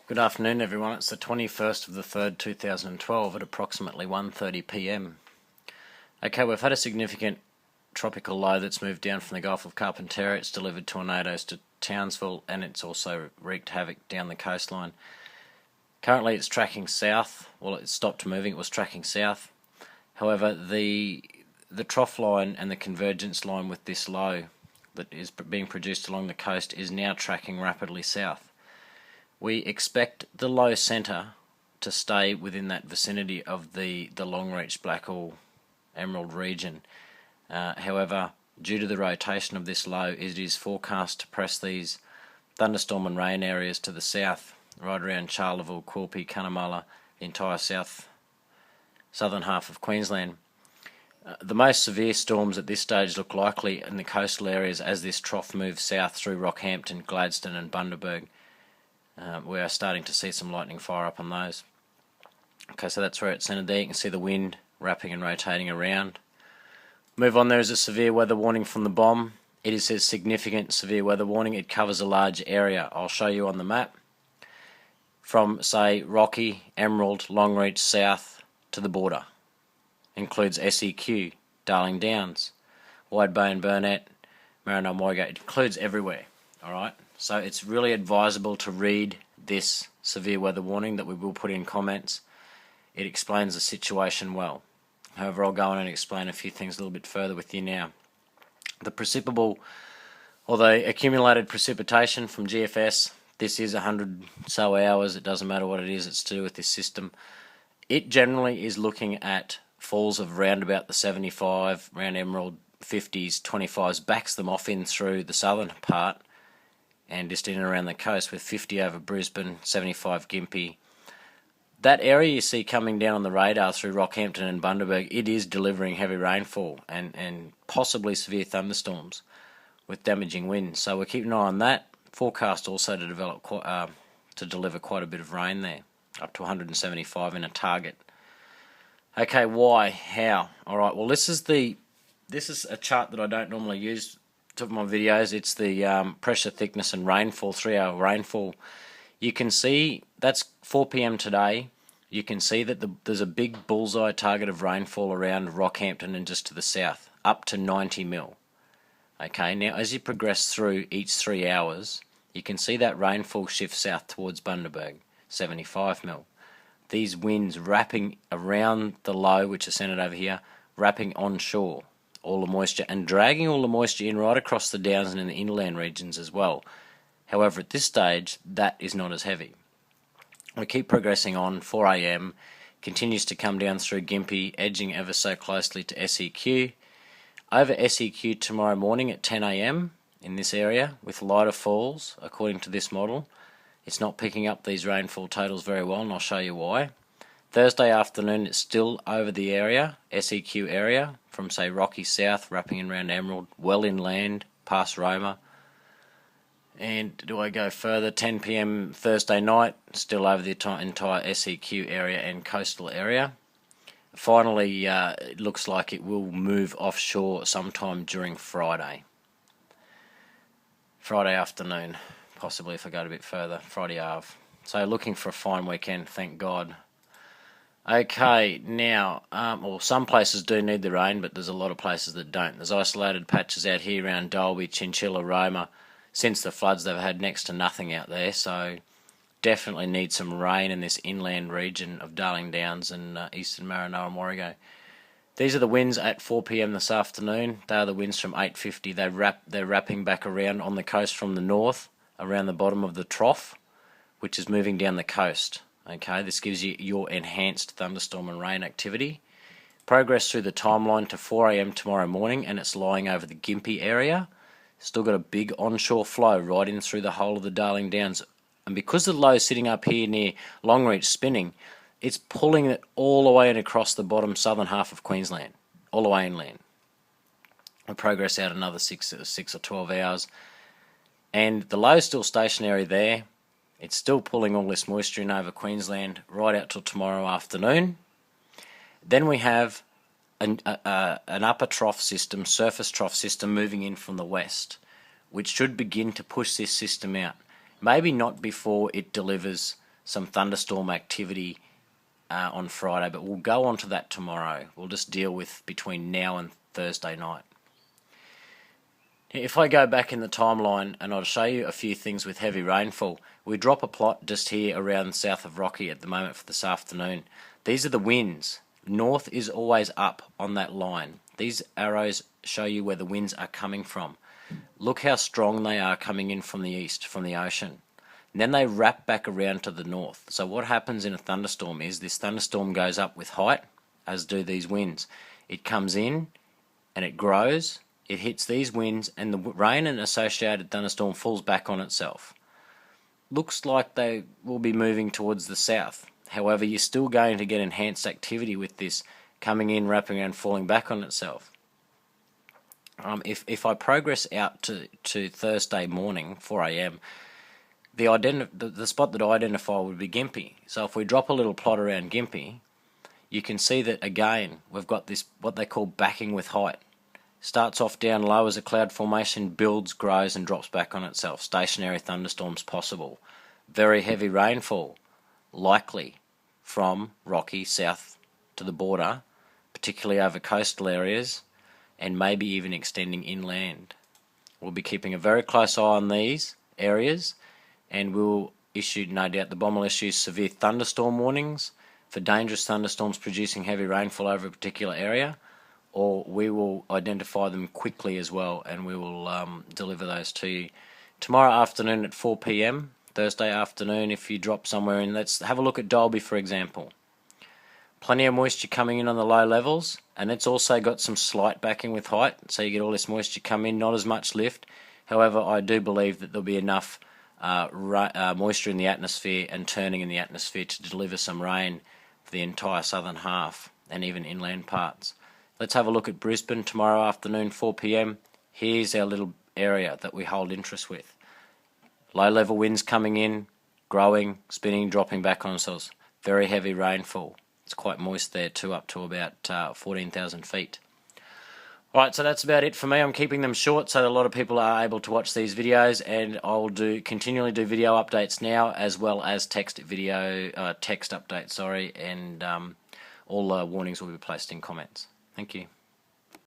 Good afternoon everyone, it's the 21st of the 3rd 2012 at approximately 1:30 p.m. Okay, we've had a significant tropical low that's moved down from the Gulf of Carpentaria. It's delivered tornadoes to Townsville and it's also wreaked havoc down the coastline. Currently it's tracking south. Well, it stopped moving, it was tracking south. However, the trough line and the convergence line with this low that is being produced along the coast is now tracking rapidly south. We expect the low centre to stay within that vicinity of the Longreach, Blackall, Emerald region. However, due to the rotation of this low, it is forecast to press these thunderstorm and rain areas to the south, right around Charleville, Quilpie, Cunnamulla, the entire southern half of Queensland. The most severe storms at this stage look likely in the coastal areas as this trough moves south through Rockhampton, Gladstone and Bundaberg. We are starting to see some lightning fire up on those. Okay, so that's where it's centered there. You can see the wind wrapping and rotating around. Move on, there is a severe weather warning from the BOM. It is a significant severe weather warning. It covers a large area. I'll show you on the map. From, say, Rocky, Emerald, Longreach, south to the border. Includes SeQld, Darling Downs, Widebone, Burnett, Maranoa, Moyga. It includes everywhere, alright? So it's really advisable to read this severe weather warning that we will put in comments. It explains the situation well. However, I'll go on and explain a few things a little bit further with you now. The precipitable, or the accumulated precipitation from GFS, this is 100 so hours, it doesn't matter what it is, it's to do with this system. It generally is looking at falls of round about the 75, around Emerald, 50s, 25s, backs them off in through the southern part, and just in and around the coast with 50 over Brisbane, 75 Gympie. That area you see coming down on the radar through Rockhampton and Bundaberg, it is delivering heavy rainfall and possibly severe thunderstorms with damaging winds. So we're keeping an eye on that. Forecast also to deliver quite a bit of rain there, up to 175 in a target. Okay, why? How? Alright, well this is a chart that I don't normally use of my videos. It's the pressure, thickness and rainfall, 3-hour rainfall. You can see that's 4 p.m. today. You can see that there's a big bullseye target of rainfall around Rockhampton and just to the south, up to 90 mil. Okay, now as you progress through each 3 hours, you can see that rainfall shift south towards Bundaberg, 75 mil. These winds wrapping around the low, which is centered over here, wrapping onshore. All the moisture and dragging all the moisture in right across the downs and in the inland regions as well. However, at this stage, that is not as heavy. We keep progressing on. 4 a.m. continues to come down through Gympie, edging ever so closely to SeQld. Over SeQld tomorrow morning at 10 a.m. in this area with lighter falls, according to this model. It's not picking up these rainfall totals very well, and I'll show you why. Thursday afternoon, it's still over the area, SeQld area, from say Rocky south, wrapping in around Emerald, well inland, past Roma. And do I go further? 10 p.m. Thursday night, still over the entire SeQld area and coastal area. Finally, it looks like it will move offshore sometime during Friday. Friday afternoon, possibly if I go a bit further, Friday Ave. So looking for a fine weekend, thank God. Okay, now, well, some places do need the rain, but there's a lot of places that don't. There's isolated patches out here around Dalby, Chinchilla, Roma. Since the floods, they've had next to nothing out there, so definitely need some rain in this inland region of Darling Downs and eastern Maranoa and Warrego. These are the winds at 4 p.m. this afternoon. They are the winds from 850. They're wrapping back around on the coast from the north, around the bottom of the trough, which is moving down the coast. Okay, this gives you your enhanced thunderstorm and rain activity. Progress through the timeline to 4 a.m. tomorrow morning, and it's lying over the Gympie area. Still got a big onshore flow right in through the whole of the Darling Downs. And because the low is sitting up here near Longreach spinning, it's pulling it all the way and across the bottom southern half of Queensland, all the way inland. We'll progress out another 6 or 12 hours. And the low is still stationary there. It's still pulling all this moisture in over Queensland right out till tomorrow afternoon. Then we have an upper trough system, surface trough system moving in from the west, which should begin to push this system out. Maybe not before it delivers some thunderstorm activity on Friday, but we'll go on to that tomorrow. We'll just deal with between now and Thursday night. If I go back in the timeline and I'll show you a few things with heavy rainfall, we drop a plot just here around south of Rocky at the moment for this afternoon. These are the winds. North is always up on that line. These arrows show you where the winds are coming from. Look how strong they are coming in from the east, from the ocean. And then they wrap back around to the north. So what happens in a thunderstorm is this thunderstorm goes up with height, as do these winds. It comes in and it grows. It hits these winds, and the rain and associated thunderstorm falls back on itself. Looks like they will be moving towards the south. However, you're still going to get enhanced activity with this coming in, wrapping around, falling back on itself. If I progress out to Thursday morning, 4 a.m., the spot that I identify would be Gympie. So if we drop a little plot around Gympie, you can see that again we've got this what they call backing with height. Starts off down low as a cloud formation, builds, grows and drops back on itself. Stationary thunderstorms possible. Very heavy rainfall likely from Rocky south to the border, particularly over coastal areas, and maybe even extending inland. We'll be keeping a very close eye on these areas, and we'll issue, no doubt, the BOM will issue severe thunderstorm warnings for dangerous thunderstorms producing heavy rainfall over a particular area, or we will identify them quickly as well, and we will deliver those to you. Tomorrow afternoon at 4 p.m, Thursday afternoon, if you drop somewhere in, let's have a look at Dalby for example. Plenty of moisture coming in on the low levels, and it's also got some slight backing with height, so you get all this moisture come in, not as much lift. However, I do believe that there'll be enough moisture in the atmosphere and turning in the atmosphere to deliver some rain for the entire southern half and even inland parts. Let's have a look at Brisbane tomorrow afternoon, 4 p.m. Here's our little area that we hold interest with. Low level winds coming in, growing, spinning, dropping back on themselves. Very heavy rainfall. It's quite moist there too, up to about 14,000 feet. Alright, so that's about it for me. I'm keeping them short so that a lot of people are able to watch these videos, and I'll continually do video updates now as well as text updates, and all warnings will be placed in comments. Thank you.